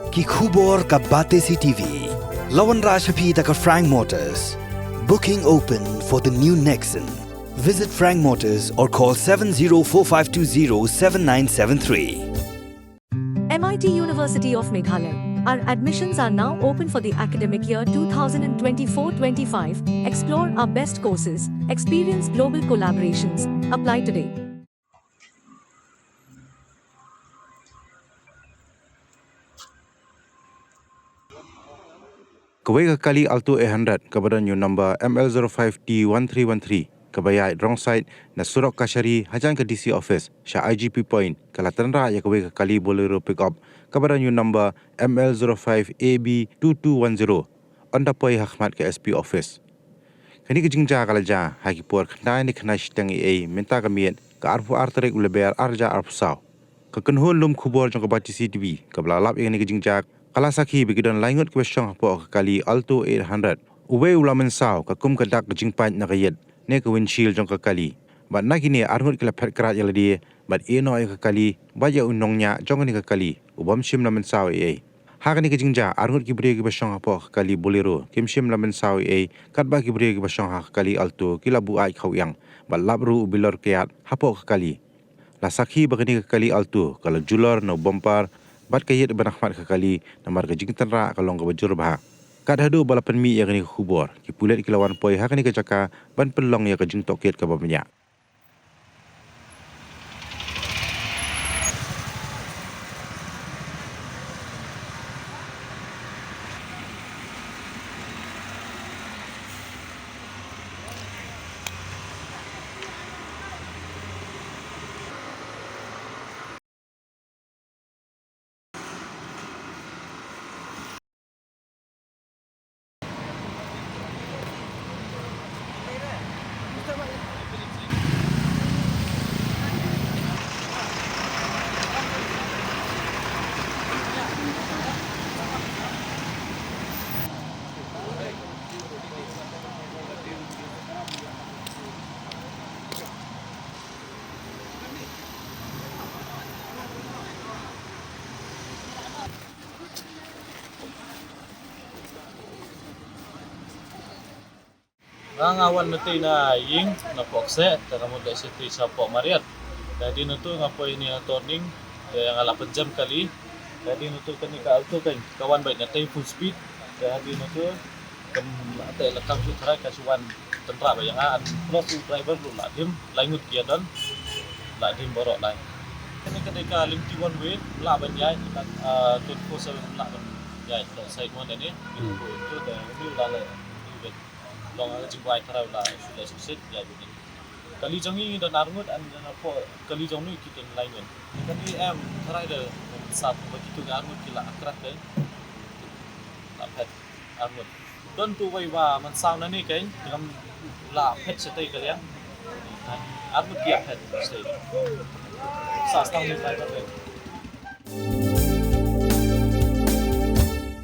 ki khubor ka bate si TV. Lawan Rashapi taka Frank Motors. Booking open for the new Nexon. Visit Frank Motors or call 7045207973. MIT University of Meghalaya. Our admissions are now open for the academic year 2024-25. Explore our best courses, experience global collaborations. Apply today. Kawai kali Alto 800 kepada new number ML05T1313 kebaya wrong side na surok Kashari hajan ke DC office Shah IGP point kala Tynrah ya kawai kali Bolero pick up kepada new number ML05AB2210 anda poi hakmat ke SP office. Kini kejingja kala ja haki por khandai ni khana shtang minta kamiet ke arfu arterek uleber arja arfusau. Kekenhun lum kubor jong kebaci CTV kebelalap yang ni kejingja kala sakhi bigidon laingot question po kali Alto 800 uwe ulamen saw kakum kadak kejingpan na Ïaid ne ke windshield jong kali bat nakini arngut kala phet krat yaladi bat eno ay kali baya unongnya jong ni kali ubam sim lamen saw hakani kejingja arngut kibre ke question po kali Bolero kimsim lamen saw katba kibre ke question kali Alto kilabu ai khawyang bat labru ubilor kiat hapo kali la sakhi bagani kali Alto kalau julor no bompar bat Ïaid benahmat kali namar kejing Tynrah kalong ke bajur bah kad hadu balapan mi yang ni khubor ki pulet kilawan poi hakani ke caka ban pelong ya kejing toket ke babnya. Ang awan natin na ying na pokse teramu da city sa po mariat jadi nutu ngapoy ni turning yang ala jam kali jadi nutu kani ka Alto kan kawan baik natin full speed jadi nutu kem ate lekam su try kasuan Tynrah yang an plus driver lu ladim langut kia don ladim borok lai kani ketika limti one way la ban yai kan 24/7 la ban yai side one ini itu da ni la la long jingwai tarau la sudah sukses ya jadi kali jongi dan armut an apa kali jongi kita lainnya kali tarai de satu begitu armut kila akrat deh dapat armut don tu wai wa man sound ni kan dengan la pet stay kalian armut dia pet stay sa stang ni driver deh